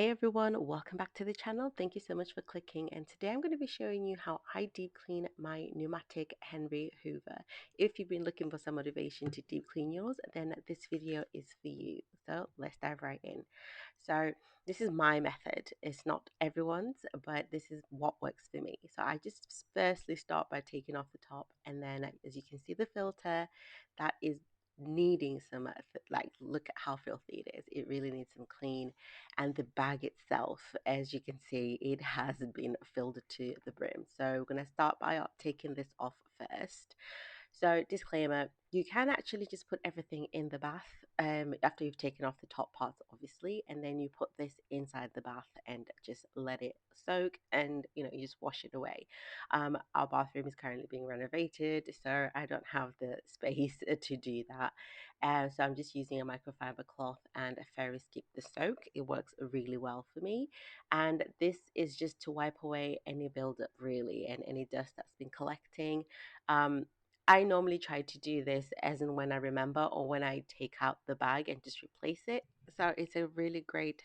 Hey everyone, welcome back to the channel. Thank you so much for clicking, and today I'm going to be showing you how I deep clean my pneumatic Henry Hoover. If you've been looking for some motivation to deep clean yours, then this video is for you. So let's dive right in. So this is my method. It's not everyone's, but this is what works for me. So I just firstly start by taking off the top, and then as you can see the filter, that is needing some like, look at how filthy it is. It really needs some clean. And the bag itself, as you can see, it has been filled to the brim. So we're going to start by taking this off first. So disclaimer, you can actually just put everything in the bath after you've taken off the top parts, obviously, and then you put this inside the bath and just let it soak, and you just wash it away. Our bathroom is currently being renovated, so I don't have the space to do that. So I'm just using a microfiber cloth and a fairy skip the soak. It works really well for me, and this is just to wipe away any buildup really and any dust that's been collecting. um, I normally try to do this as and when I remember or when I take out the bag and just replace it. So it's a really great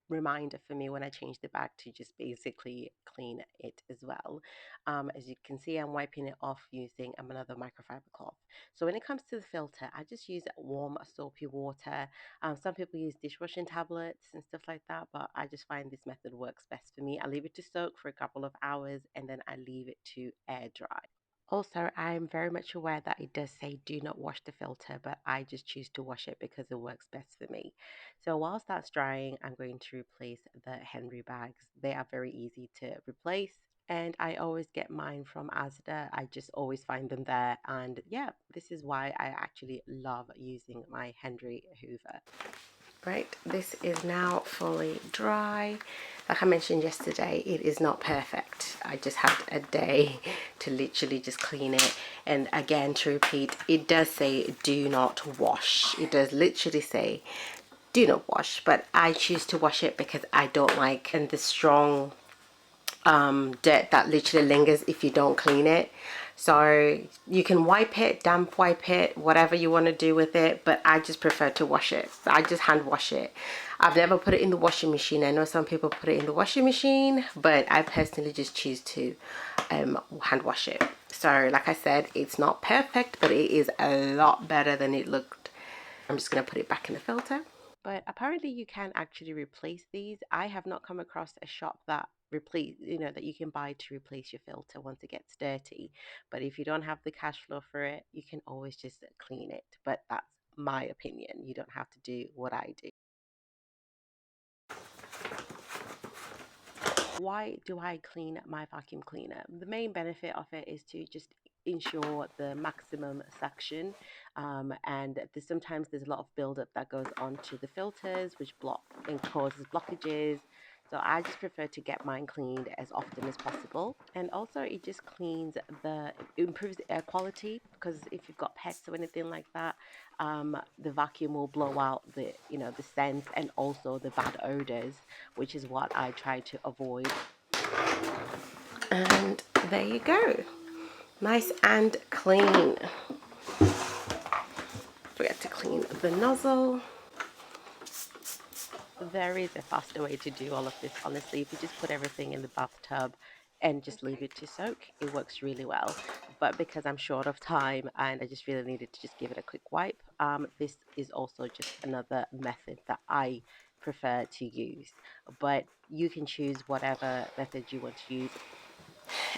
reminder for me when I change the bag to just basically clean it as well. As you can see, I'm wiping it off using another microfiber cloth. So when it comes to the filter, I just use warm soapy water. Some people use dishwashing tablets and stuff like that, but I just find this method works best for me. I leave it to soak for a couple of hours and then I leave it to air dry. Also, I'm very much aware that it does say do not wash the filter, but I just choose to wash it because it works best for me. So whilst that's drying, I'm going to replace the Henry bags. They are very easy to replace. And I always get mine from Asda. I just always find them there. And yeah, this is why I actually love using my Henry Hoover. Right, this is now fully dry. Like I mentioned yesterday, it is not perfect. I just had a day to literally just clean it. And again, to repeat, it does say do not wash. It does literally say do not wash, but I choose to wash it because I don't like the strong dirt that literally lingers if you don't clean it. So you can wipe it, damp wipe it, whatever you want to do with it, but I just prefer to wash it. I just hand wash it. I've never put it in the washing machine. I know some people put it in the washing machine, but I personally just choose to hand wash it. So like I said, it's not perfect, but it is a lot better than it looked. I'm just going to put it back in the filter. But apparently you can actually replace these. I have not come across a shop that that you can buy to replace your filter once it gets dirty. But if you don't have the cash flow for it, you can always just clean it. But that's my opinion. You don't have to do what I do. Why do I clean my vacuum cleaner? The main benefit of it is to just ensure the maximum suction, and sometimes there's a lot of buildup that goes onto the filters which block and causes blockages. So I just prefer to get mine cleaned as often as possible. And also it just it improves the air quality, because if you've got pets or anything like that, the vacuum will blow out the scent and also the bad odors, which is what I try to avoid. And there you go, nice and clean. Forget to clean the nozzle. There is a faster way to do all of this, honestly. If you just put everything in the bathtub and just leave it to soak, it works really well. But because I'm short of time and I just really needed to just give it a quick wipe, this is also just another method that I prefer to use. But you can choose whatever method you want to use.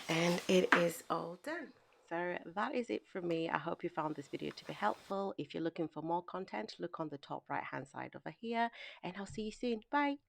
And it is all done. So that is it from me. I hope you found this video to be helpful. If you're looking for more content, look on the top right hand side over here, and I'll see you soon. Bye.